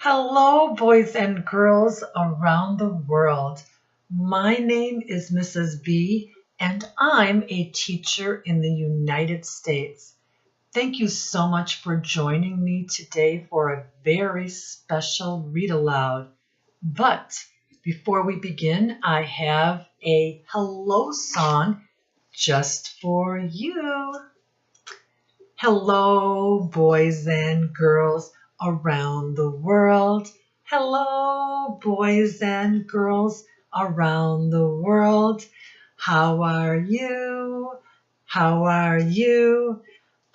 Hello, boys and girls around the world. My name is Mrs. B, and I'm a teacher in the United States. Thank you so much for joining me today for a very special read aloud. But before we begin, I have a hello song just for you. Hello, boys and girls around the world. Hello, boys and girls around the world. How are you? How are you?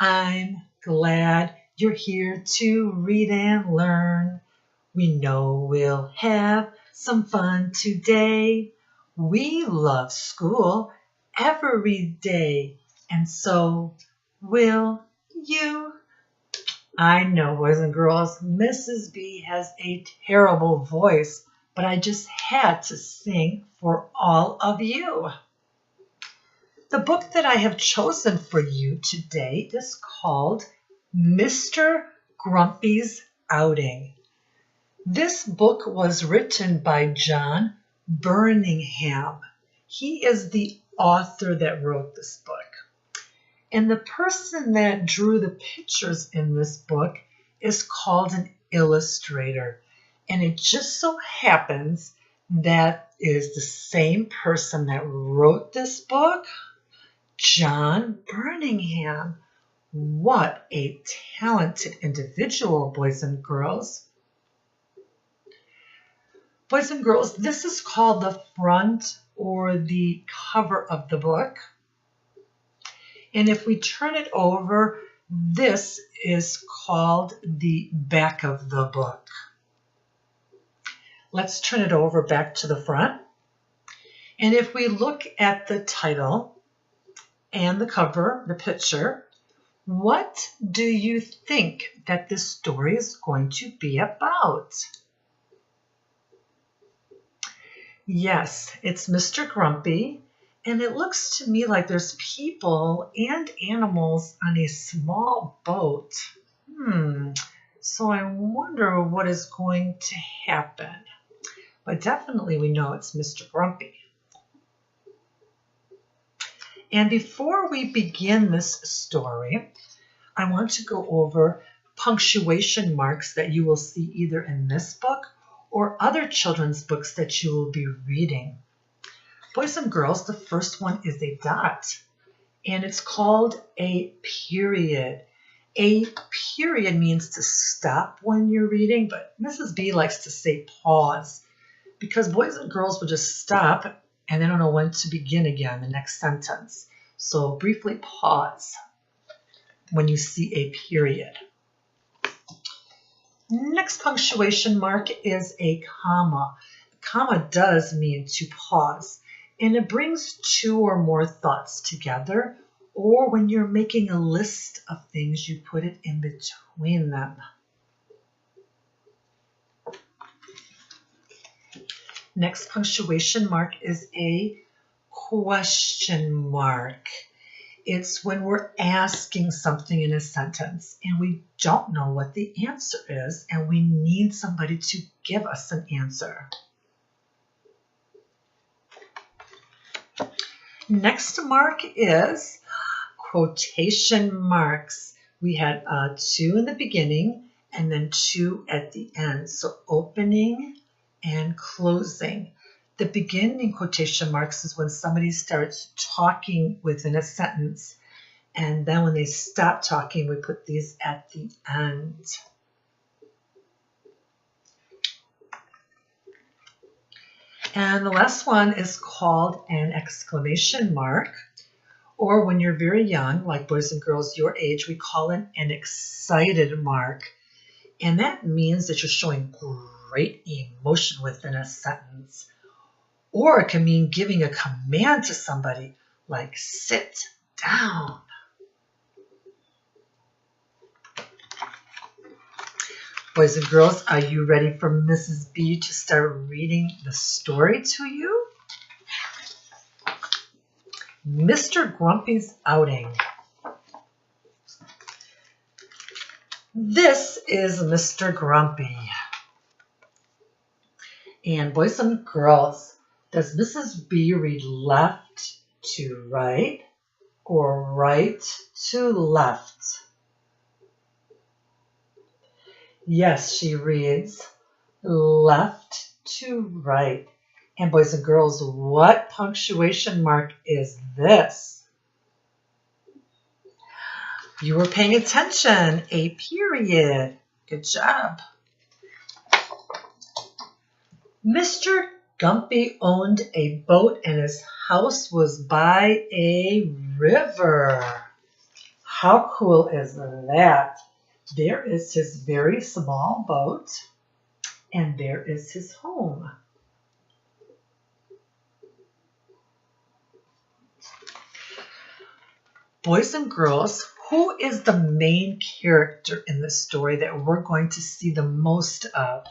I'm glad you're here to read and learn. We know we'll have some fun today. We love school every day, and so will you. I know, boys and girls, Mrs. B has a terrible voice, but I just had to sing for all of you. The book that I have chosen for you today is called Mr. Grumpy's Outing. This book was written by John Birmingham. He is the author that wrote this book. And the person that drew the pictures in this book is called an illustrator. And it just so happens that is the same person that wrote this book, John Birmingham. What a talented individual, boys and girls. Boys and girls, this is called the front or the cover of the book. And if we turn it over, this is called the back of the book. Let's turn it over back to the front. And if we look at the title and the cover, the picture, what do you think that this story is going to be about? Yes, it's Mr. Grumpy. And it looks to me like there's people and animals on a small boat. So I wonder what is going to happen. But definitely we know it's Mr. Grumpy. And before we begin this story, I want to go over punctuation marks that you will see either in this book or other children's books that you will be reading. Boys and girls, the first one is a dot, and it's called a period. A period means to stop when you're reading, but Mrs. B likes to say pause, because boys and girls will just stop and they don't know when to begin again, the next sentence. So briefly pause when you see a period. Next punctuation mark is a comma. A comma does mean to pause. And it brings two or more thoughts together, or when you're making a list of things, you put it in between them. Next punctuation mark is a question mark. It's when we're asking something in a sentence and we don't know what the answer is, and we need somebody to give us an answer. Next mark is quotation marks. We had 2 in the beginning and then 2 at the end. So opening and closing. The beginning quotation marks is when somebody starts talking within a sentence. And then when they stop talking, we put these at the end. And the last one is called an exclamation mark, or when you're very young, like boys and girls your age, we call it an excited mark. And that means that you're showing great emotion within a sentence. Or it can mean giving a command to somebody, like sit down. Boys and girls, are you ready for Mrs. B to start reading the story to you? Mr. Grumpy's Outing. This is Mr. Grumpy. And boys and girls, does Mrs. B read left to right or right to left? Yes, she reads left to right. And boys and girls, what punctuation mark is this? You were paying attention. A period. Good job. Mr. Gumpy owned a boat and his house was by a river. How cool is that? There is his very small boat and there is his home. Boys and girls, who is the main character in the story that we're going to see the most of?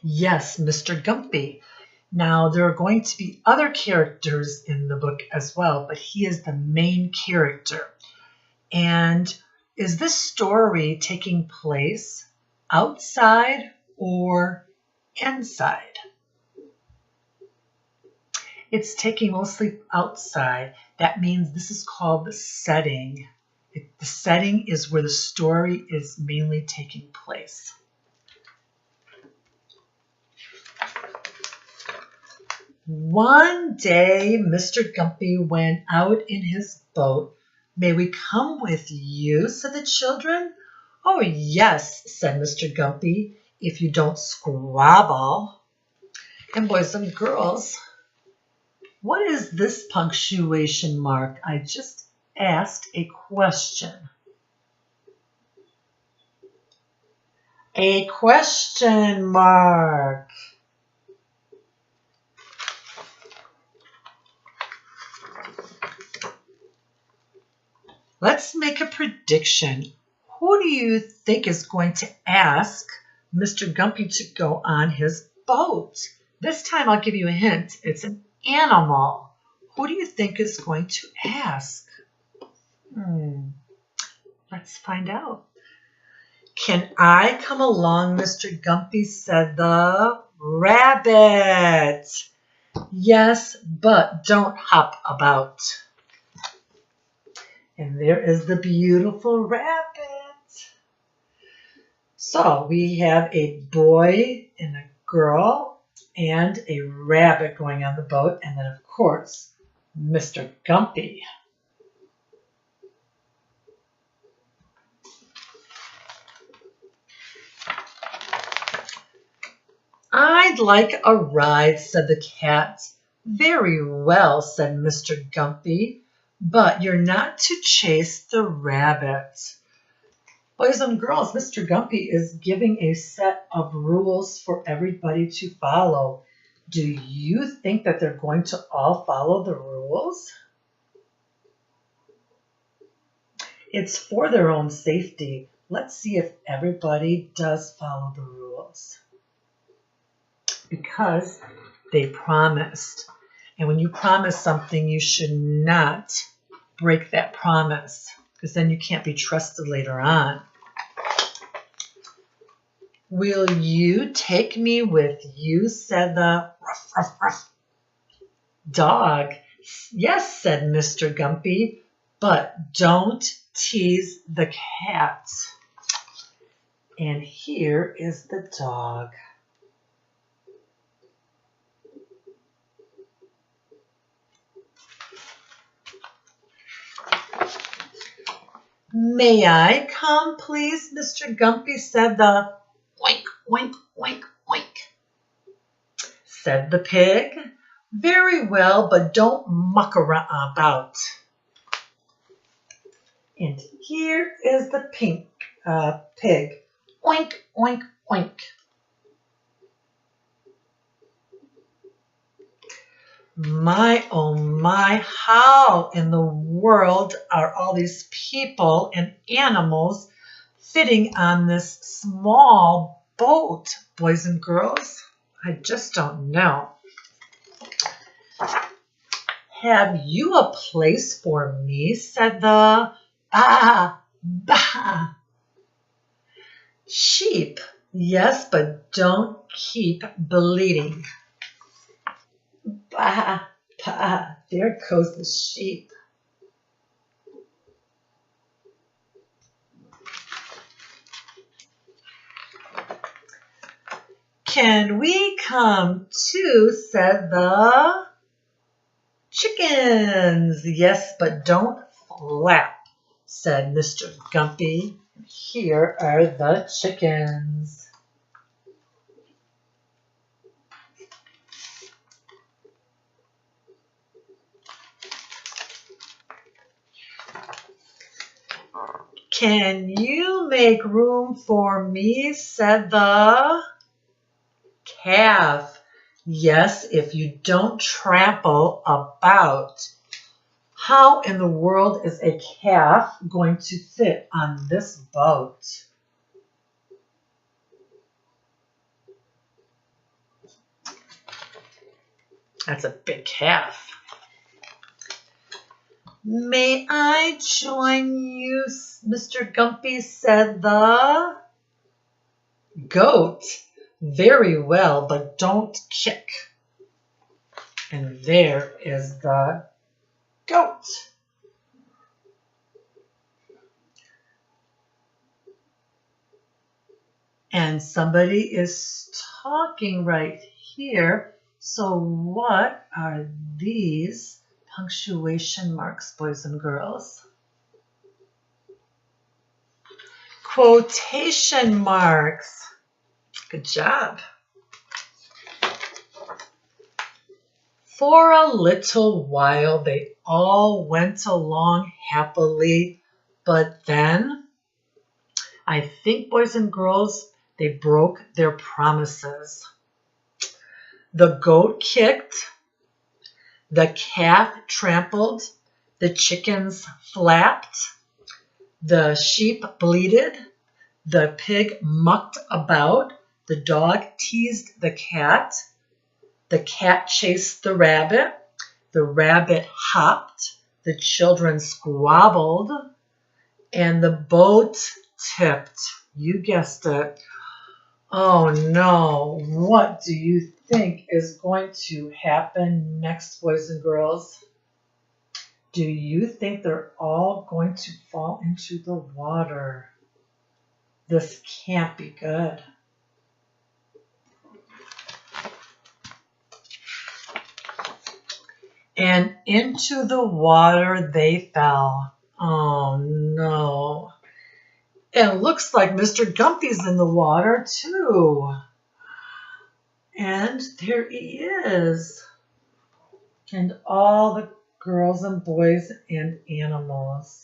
Yes, Mr. Gumpy. Now, there are going to be other characters in the book as well, but he is the main character. And is this story taking place outside or inside? It's taking mostly outside. That means this is called the setting. The setting is where the story is mainly taking place. One day, Mr. Gumpy went out in his boat. May we come with you? Said the children. Oh, yes, said Mr. Gumpy, if you don't squabble. And boys and girls, what is this punctuation mark? I just asked a question. A question mark. Let's make a prediction. Who do you think is going to ask Mr. Gumpy to go on his boat? This time I'll give you a hint. It's an animal. Who do you think is going to ask? Let's find out. Can I come along, Mr. Gumpy? Said the rabbit. Yes, but don't hop about. And there is the beautiful rabbit. So we have a boy and a girl and a rabbit going on the boat. And then, of course, Mr. Gumpy. I'd like a ride, said the cat. Very well, said Mr. Gumpy. But you're not to chase the rabbit. Boys and girls, Mr. Gumpy is giving a set of rules for everybody to follow. Do you think that they're going to all follow the rules? It's for their own safety. Let's see if everybody does follow the rules. Because they promised. And when you promise something, you should not break that promise, because then you can't be trusted later on. Will you take me with you? Said the ruff, ruff, ruff dog. Yes, said Mr. Gumpy, but don't tease the cat. And here is the dog. May I come, please, Mr. Gumpy? Said the oink, oink, oink, oink. Said the pig. Very well, but don't muck around about. And here is the pink pig. Oink, oink, oink. My, oh my, how in the world are all these people and animals fitting on this small boat, boys and girls? I just don't know. Have you a place for me? Said the bah. Sheep. Yes, but don't keep bleeding. Bah, bah, there goes the sheep. Can we come too, said the chickens. Yes, but don't flap, said Mr. Gumpy. Here are the chickens. Can you make room for me, said the calf. Yes, if you don't trample about. How in the world is a calf going to fit on this boat? That's a big calf. May I join you, Mr. Gumpy, said the goat. Very well, but don't kick. And there is the goat. And somebody is talking right here. So what are these punctuation marks, boys and girls? Quotation marks. Good job. For a little while they all went along happily, but then, I think, boys and girls, they broke their promises. The goat kicked, the calf trampled, the chickens flapped, the sheep bleated, the pig mucked about, the dog teased the cat chased the rabbit hopped, the children squabbled, and the boat tipped. You guessed it. Oh no, what do you think is going to happen next, boys and girls? Do you think they're all going to fall into the water? This can't be good. And into the water they fell. Oh no. It looks like Mr. Gumpy's in the water too. And there he is. And all the girls and boys and animals.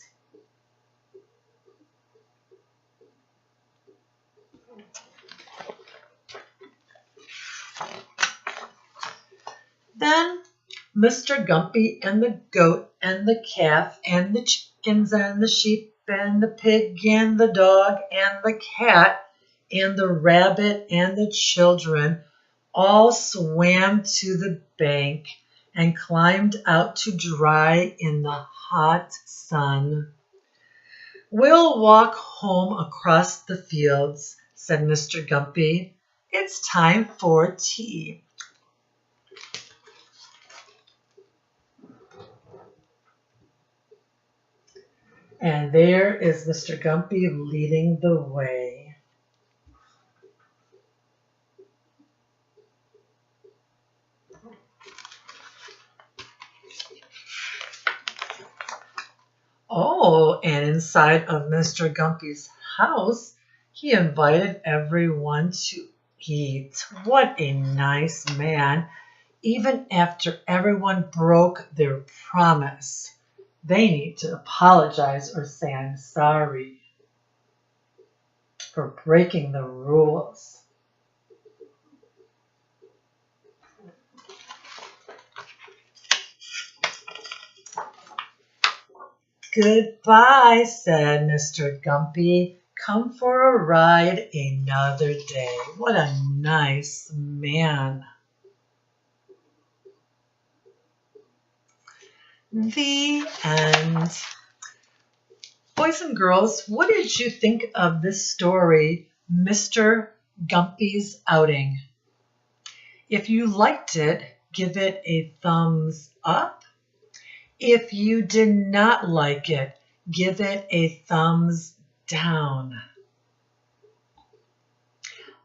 Then Mr. Gumpy and the goat and the calf and the chickens and the sheep and the pig and the dog and the cat and the rabbit and the children all swam to the bank and climbed out to dry in the hot sun. We'll walk home across the fields, said Mr. Gumpy. It's time for tea. And there is Mr. Gumpy leading the way. Oh, and inside of Mr. Gumpy's house, he invited everyone to eat. What a nice man. Even after everyone broke their promise, they need to apologize or say, I'm sorry for breaking the rules. Goodbye, said Mr. Gumpy. Come for a ride another day. What a nice man. The end. Boys and girls, what did you think of this story, Mr. Gumpy's Outing. If you liked it, give it a thumbs up. If you did not like it, give it a thumbs down.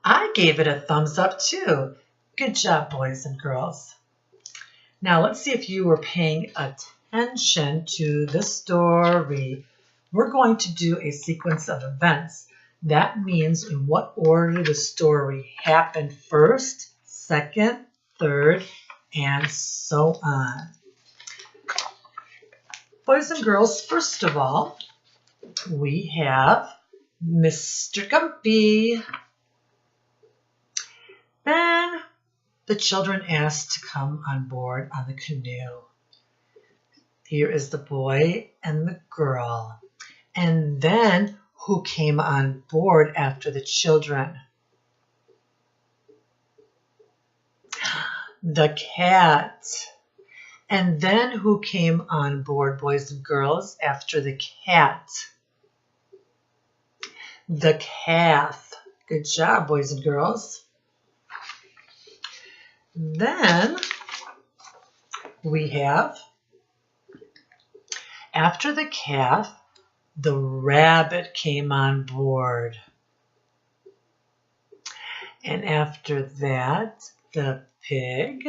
I gave it a thumbs up too. Good job, boys and girls. Now let's see if you were paying attention to the story. We're going to do a sequence of events. That means in what order the story happened first, second, third, and so on. Boys and girls, first of all, we have Mr. Gumpy. Then the children asked to come on board on the canoe. Here is the boy and the girl. And then who came on board after the children? The cat. And then who came on board, boys and girls, after the cat? The calf. Good job, boys and girls. Then we have, after the calf, the rabbit came on board. And after that, the pig.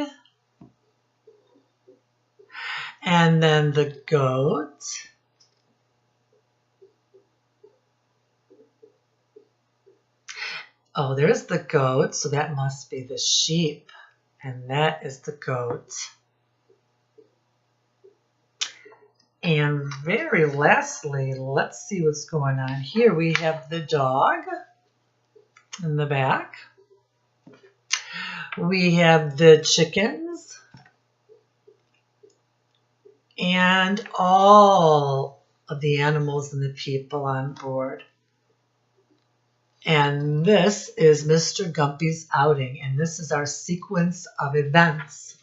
And then the goat. Oh, there's the goat, so that must be the sheep. And that is the goat. And very lastly, let's see what's going on here. We have the dog in the back. We have the chickens. And all of the animals and the people on board. And this is Mr. Gumpy's Outing, and this is our sequence of events.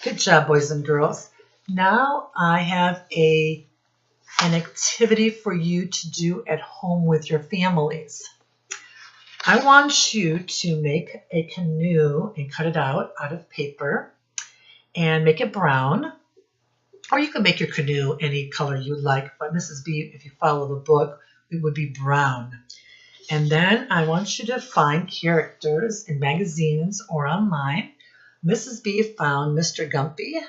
Good job, boys and girls. Now I have an activity for you to do at home with your families. I want you to make a canoe and cut it out of paper and make it brown. Or you can make your canoe any color you like, but Mrs. B, if you follow the book, it would be brown. And then I want you to find characters in magazines or online. Mrs. B found Mr. Gumpy.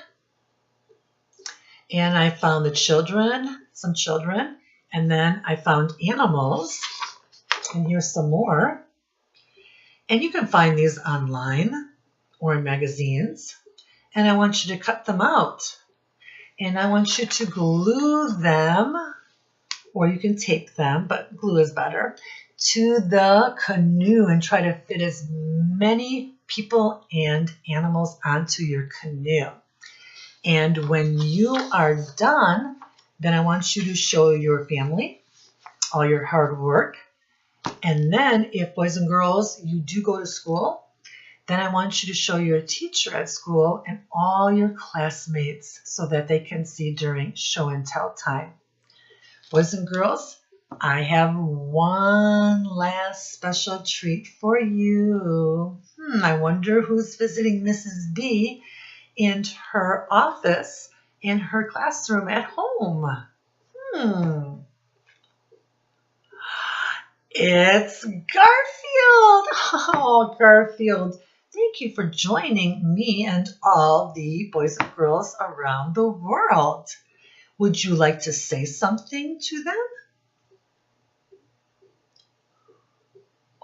And I found the children, some children. And then I found animals. And here's some more. And you can find these online or in magazines. And I want you to cut them out. And I want you to glue them, or you can tape them, but glue is better, to the canoe and try to fit as many people and animals onto your canoe. And when you are done, then I want you to show your family all your hard work. And then if, boys and girls, you do go to school, then I want you to show your teacher at school and all your classmates so that they can see during show and tell time. Boys and girls, I have one last special treat for you. I wonder who's visiting Mrs. B in her office in her classroom at home. It's Garfield. Oh, Garfield, thank you for joining me and all the boys and girls around the world. Would you like to say something to them?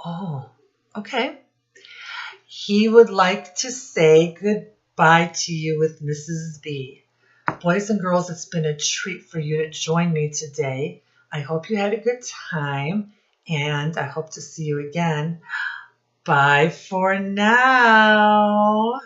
Oh, okay. He would like to say goodbye to you with Mrs. B. Boys and girls, it's been a treat for you to join me today. I hope you had a good time, and I hope to see you again. Bye for now.